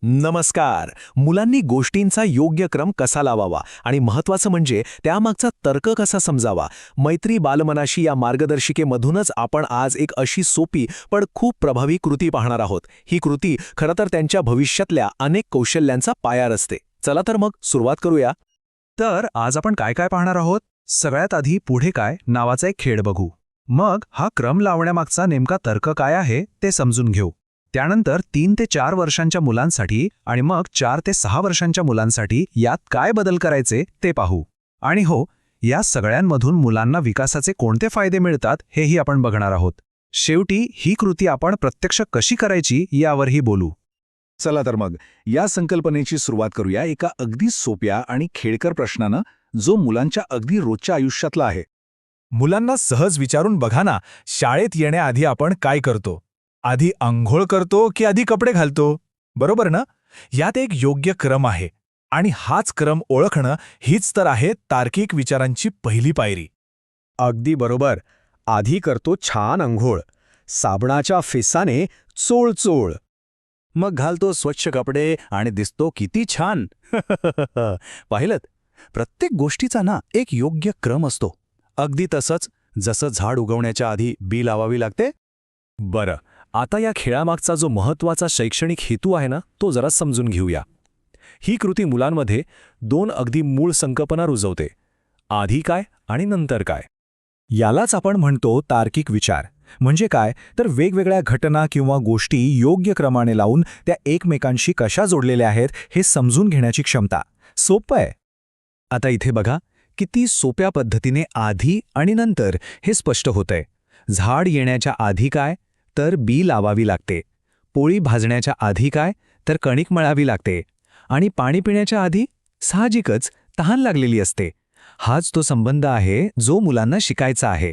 नमस्कार. मुलांनी गोष्टींचा योग्य क्रम कसा लावावा आणि महत्त्वाचं म्हणजे त्यामागचा तर्क कसा समजावा, मैत्री बालमनाशी या मार्गदर्शिकेमधूनच आपण आज एक अशी सोपी पण खूप प्रभावी कृती पाहणार आहोत. ही कृती खरं तर त्यांच्या भविष्यातल्या अनेक कौशल्यांचा पाया रचते. चला तर मग सुरुवात करूया. तर आज आपण काय काय पाहणार आहोत? सगळ्यात आधी पुढे काय नावाचा एक खेळ बघू. मग हा क्रम लावण्यामागचा नेमका तर्क काय आहे ते समजून घेऊ. त्यानंतर 3 ते 4 वर्षांच्या मुलांसाठी आणि मग 4 ते 6 वर्षांच्या मुलांसाठी यात काय बदल करायचे ते पाहू. आणि हो, या सगळ्यांमधून मुलांना विकासाचे कोणते फायदे मिळतात हेही आपण बघणार आहोत. शेवटी ही कृती आपण प्रत्यक्ष कशी करायची यावरही बोलू. चला तर मग या संकल्पनेची सुरुवात करूया एका अगदी सोप्या आणि खेळकर प्रश्नानं, जो मुलांच्या अगदी रोजच्या आयुष्यातला आहे. मुलांना सहज विचारून बघा ना, शाळेत येण्याआधी आपण काय करतो? आधी अंघोळ करतो की आधी कपडे घालतो? बरोबर ना? यात एक योग्य क्रम आहे आणि हाच क्रम ओळखणं हीच तर आहे तार्किक विचारांची पहिली पायरी. अगदी बरोबर. आधी करतो छान अंघोळ, साबणाच्या फेसाने चोळ. मग घालतो स्वच्छ कपडे आणि दिसतो किती छान. पाहिलंत? प्रत्येक गोष्टीचा ना एक योग्य क्रम असतो. अगदी तसंच जसं झाड उगवण्याच्या आधी बी लावावी लागते. बरं, आता या खेळामागचा जो महत्त्वाचा शैक्षणिक हेतू आहे ना, तो जरा समजून घेऊया. ही कृती मुलांमध्ये 2 अगदी मूळ संकल्पना रुजवते. आधी काय आणि नंतर काय. यालाच आपण म्हणतो तार्किक विचार. म्हणजे काय तर वेगवेगळ्या घटना किंवा गोष्टी योग्य क्रमाने लावून त्या एकमेकांशी कशा जोडलेल्या आहेत हे समजून घेण्याची क्षमता. सोपं आहे. आता इथे बघा, किती सोप्या पद्धतीने आधी आणि नंतर हे स्पष्ट होतंय. झाड येण्याच्या आधी काय तर बी लावावी लागते. पोळी भाजण्याच्या आधी काय तर कणिक मळावी लागते. आणि पाणी पिण्याच्या आधी साहजिकच तहान लागलेली असते. हाच तो संबंध आहे जो मुलांना शिकायचा आहे.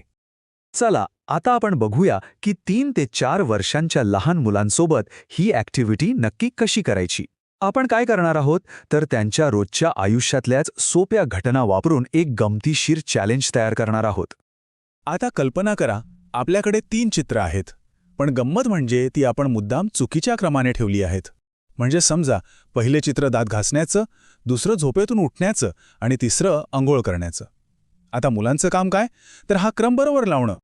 चला आता आपण बघूया की 3 ते 4 वर्षांच्या लहान मुलांसोबत ही ॲक्टिव्हिटी नक्की कशी करायची. आपण काय करणार आहोत तर त्यांच्या रोजच्या आयुष्यातल्याच सोप्या घटना वापरून एक गमतीशीर चॅलेंज तयार करणार आहोत. आता कल्पना करा, आपल्याकडे 3 चित्र आहेत, पण गंमत म्हणजे ती आपण मुद्दाम चुकीच्या क्रमाने ठेवली आहेत. म्हणजे समजा, पहिले चित्र दात घासण्याचं, दुसरं झोपेतून उठण्याचं आणि तिसरं अंघोळ करण्याचं. आता मुलांचं काम काय तर हा क्रम बरोबर लावणं.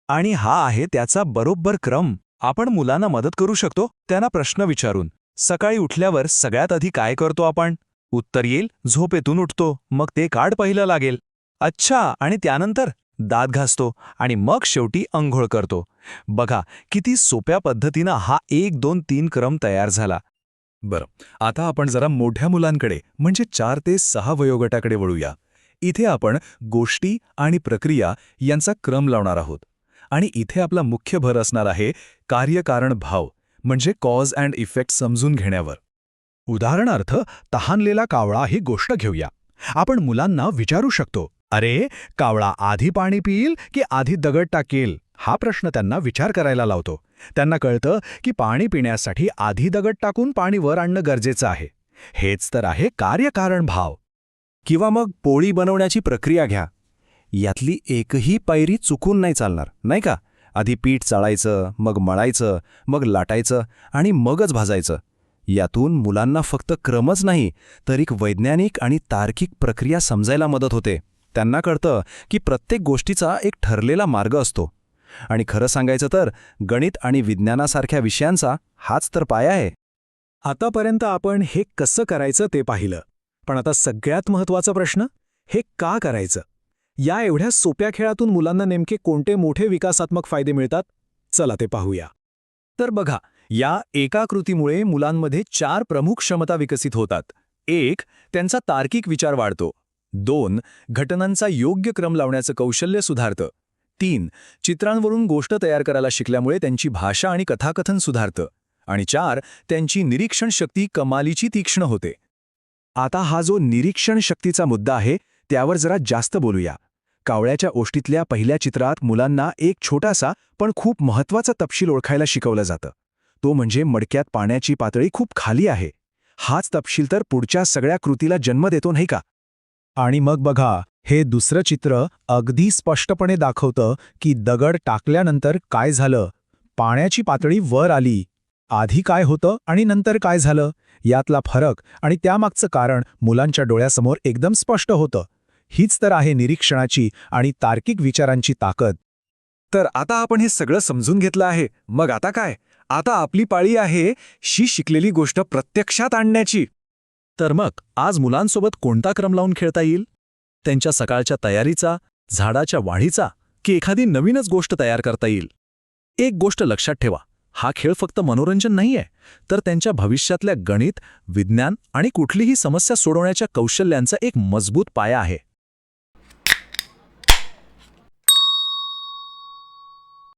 आणि हा आहे त्याचा बरोबर क्रम. आपण मुलांना मदत करू शकतो त्यांना प्रश्न विचारून. सकाळी उठल्यावर सगळ्यात आधी काय करतो आपण? उत्तर येईल झोपेतून उठतो, मग ते कार्ड पहिलं लागेल. अच्छा, आणि त्यानंतर दात घासतो आणि मग शेवटी अंघोळ करतो. बघा किती सोप्या पद्धतीनं हा 1 2 3 क्रम तयार झाला. बरं, आता आपण जरा मोठ्या मुलांकडे म्हणजे 4 ते 6 वयोगटाकडे वळूया. इथे आपण गोष्टी आणि प्रक्रिया यांचा क्रम लावणार आहोत. आणि इथे आपला मुख्य भर असणार आहे कार्यकारण भाव म्हणजे कॉज अँड इफेक्ट समजून घेण्यावर. उदाहरणार्थ, तहानलेला कावळा ही गोष्ट घेऊया. आपण मुलांना विचारू शकतो, अरे, कावळा आधी पाणी पिईल की आधी दगड टाकेल? हा प्रश्न त्यांना विचार करायला लावतो. त्यांना कळतं की पाणी पिण्यासाठी आधी दगड टाकून पाणी वर आणणं गरजेचं आहे. हेच तर आहे कार्यकारण भाव. किंवा मग पोळी बनवण्याची प्रक्रिया घ्या. यातली एकही पायरी चुकून नाही चालणार, नाही का? आधी पीठ चाळायचं, मग मळायचं, मग लाटायचं आणि मगच भाजायचं. यातून मुलांना फक्त क्रमच नाही तर एक वैज्ञानिक आणि तार्किक प्रक्रिया समजायला मदत होते. त्यांना कळतं की प्रत्येक गोष्टीचा एक ठरलेला मार्ग असतो. आणि खरं सांगायचं तर गणित आणि विज्ञानासारख्या विषयांचा हाच तर पाया आहे. आतापर्यंत आपण हे कसं करायचं ते पाहिलं. पण आता सगळ्यात महत्त्वाचा प्रश्न, हे का करायचं? या एवढ्या सोप्या खेळातून मुलांना नेमके कोणते मोठे विकासात्मक फायदे मिळतात? चला ते पाहूया. तर बघा, या एका कृतीमुळे मुलांमध्ये 4 प्रमुख क्षमता विकसित होतात. 1. त्यांचा तार्किक विचार वाढतो. 2. घटनांचा योग्य क्रम लावण्याचं कौशल्य सुधारतं. 3. चित्रांवरून गोष्ट तयार करायला शिकल्यामुळे त्यांची भाषा आणि कथाकथन सुधारतं. आणि 4. त्यांची निरीक्षण शक्ती कमालीची तीक्ष्ण होते. आता हा जो निरीक्षण शक्तीचा मुद्दा आहे त्यावर जरा जास्त बोलूया. कावळ्याच्या ओष्टीतल्या पहिल्या चित्रात मुलांना एक छोटासा पण खूप महत्त्वाचा तपशील ओळखायला शिकवलं जातं. तो म्हणजे मडक्यात पाण्याची पातळी खूप खाली आहे. हाच तपशील तर पुढच्या सगळ्या कृतीला जन्म देतो, नाही का? आणि मग बघा, हे दुसरं चित्र अगदी स्पष्टपणे दाखवतं की दगड टाकल्यानंतर काय झालं. पाण्याची पातळी वर आली. आधी काय होतं आणि नंतर काय झालं यातला फरक आणि त्यामागचं कारण मुलांच्या डोळ्यासमोर एकदम स्पष्ट होतं. हीच तर आहे निरीक्षणाची आणि तार्किक विचारांची ताकद. तर आता आपण हे सगळं समजून घेतलं आहे, मग आता काय? आता आपली पाळी आहे शी शिकलेली गोष्ट प्रत्यक्षात आणण्याची. तर मग आज मुलांसोबत कोणता क्रम लावून खेळता येईल? त्यांच्या सकाळच्या तयारीचा, झाडाच्या वाढीचा, की एखादी नवीनच गोष्ट तयार करता येईल? एक गोष्ट लक्षात ठेवा, हा खेळ फक्त मनोरंजन नाहीये, तर त्यांच्या भविष्यातल्या गणित, विज्ञान आणि कुठलीही समस्या सोडवण्याच्या कौशल्यांचा एक मजबूत पाया आहे.